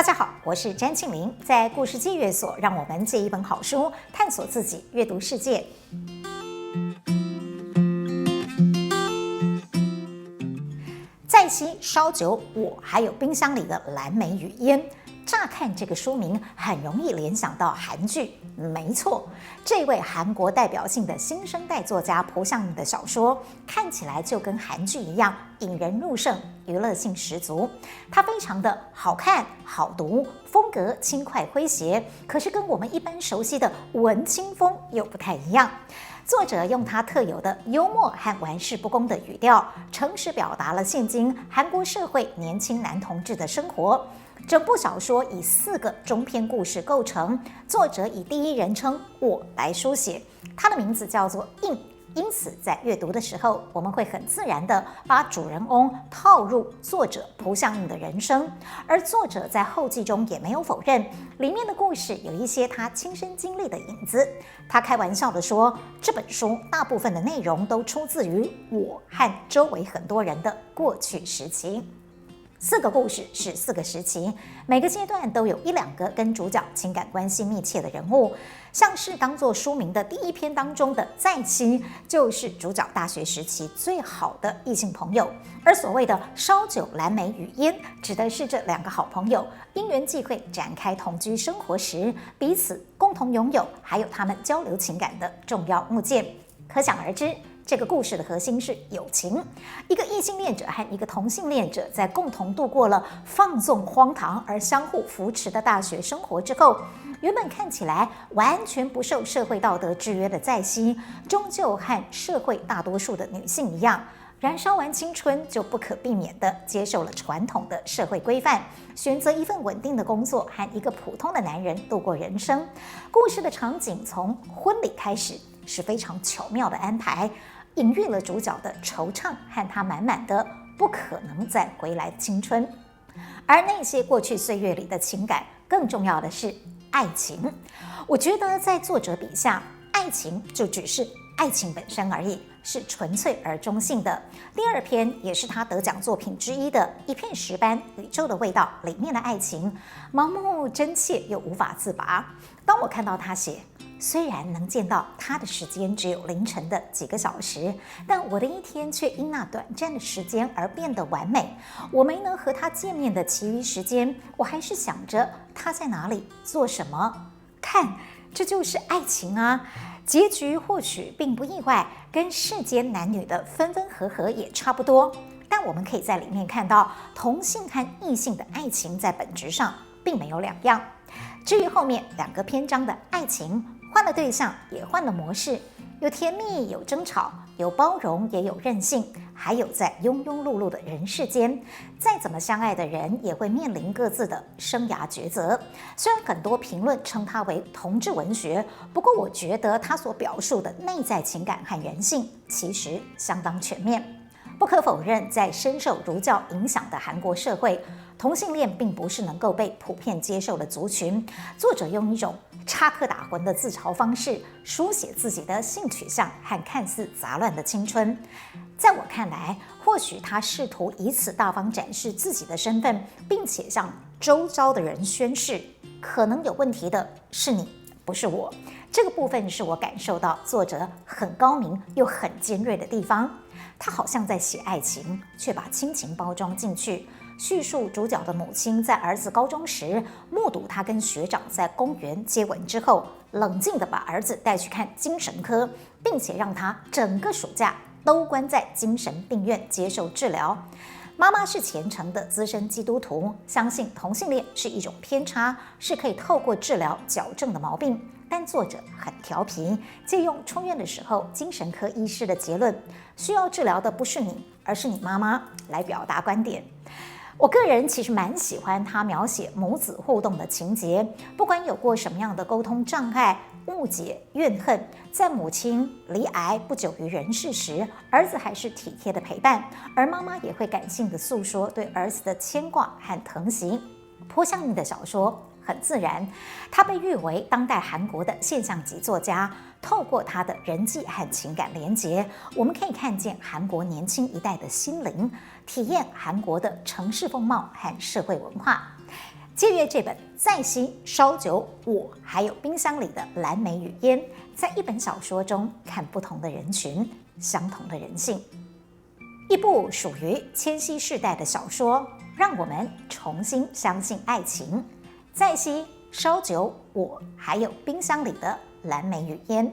大家好，我是詹庆玲，在故事借阅所，让我们借一本好书，探索自己，阅读世界。再惜烧酒，我还有冰箱里的蓝莓与烟。乍看这个书名，很容易联想到韩剧。没错，这位韩国代表性的新生代作家朴相映的小说，看起来就跟韩剧一样，引人入胜，娱乐性十足。它非常的好看、好读，风格轻快诙谐，可是跟我们一般熟悉的文青风又不太一样。作者用他特有的幽默和玩世不恭的语调，诚实表达了现今韩国社会年轻男同志的生活。整部小说以4个中篇故事构成，作者以第一人称我来书写，他的名字叫做映。因此在阅读的时候，我们会很自然地把主人翁套入作者朴相映的人生，而作者在后记中也没有否认里面的故事有一些他亲身经历的影子。他开玩笑地说，这本书大部分的内容都出自于我和周围很多人的过去时期。4个故事是4个时期，每个阶段都有1、2个跟主角情感关系密切的人物，像是当作书名的第1篇当中的再妻，就是主角大学时期最好的异性朋友，而所谓的烧酒、蓝莓与烟，指的是这2个好朋友因缘际会展开同居生活时，彼此共同拥有，还有他们交流情感的重要物件。可想而知，这个故事的核心是友情，一个异性恋者和一个同性恋者在共同度过了放纵荒唐而相互扶持的大学生活之后，原本看起来完全不受社会道德制约的再惜，终究和社会大多数的女性一样，燃烧完青春就不可避免地接受了传统的社会规范，选择一份稳定的工作和一个普通的男人度过人生。故事的场景从婚礼开始，是非常巧妙的安排，隐喻了主角的惆怅和他满满的不可能再回来的青春。而那些过去岁月里的情感，更重要的是爱情。我觉得在作者笔下，爱情就只是爱情本身而已，是纯粹而中性的。第2篇也是他得奖作品之一的《一片石斑宇宙的味道》里面的爱情，盲目真切又无法自拔。当我看到他写，虽然能见到他的时间只有凌晨的几个小时，但我的一天却因那短暂的时间而变得完美。我没能和他见面的其余时间，我还是想着他在哪里做什么。看，这就是爱情啊！结局或许并不意外，跟世间男女的分分合合也差不多，但我们可以在里面看到同性和异性的爱情在本质上并没有两样。至于后面2个篇章的爱情，换了对象也换了模式，有甜蜜，有争吵，有包容，也有任性，还有在庸庸碌碌的人世间，再怎么相爱的人也会面临各自的生涯抉择。虽然很多评论称它为同志文学，不过我觉得它所表述的内在情感和人性其实相当全面。不可否认，在深受儒教影响的韩国社会，同性恋并不是能够被普遍接受的族群。作者用一种插科打诨的自嘲方式，书写自己的性取向和看似杂乱的青春。在我看来，或许他试图以此大方展示自己的身份，并且向周遭的人宣示，可能有问题的是你，不是我。这个部分是我感受到作者很高明又很尖锐的地方。他好像在写爱情，却把亲情包装进去，叙述主角的母亲在儿子高中时目睹他跟学长在公园接吻之后，冷静地把儿子带去看精神科，并且让他整个暑假都关在精神病院接受治疗。妈妈是虔诚的资深基督徒，相信同性恋是一种偏差，是可以透过治疗矫正的毛病。但作者很调皮，借用出院的时候精神科医师的结论，需要治疗的不是你，而是你妈妈，来表达观点。我个人其实蛮喜欢他描写母子互动的情节，不管有过什么样的沟通障碍、误解、怨恨，在母亲罹癌不久于人世时，儿子还是体贴的陪伴，而妈妈也会感性的诉说对儿子的牵挂和疼惜。朴相映的小说很自然，他被誉为当代韩国的现象级作家。透过他的人际和情感连结，我们可以看见韩国年轻一代的心灵，体验韩国的城市风貌和社会文化。借阅这本《再惜烧酒我还有冰箱里的蓝莓与烟》，在一本小说中看不同的人群，相同的人性。一部属于千禧世代的小说，让我们重新相信爱情。再惜烧酒我还有冰箱里的蓝莓与烟。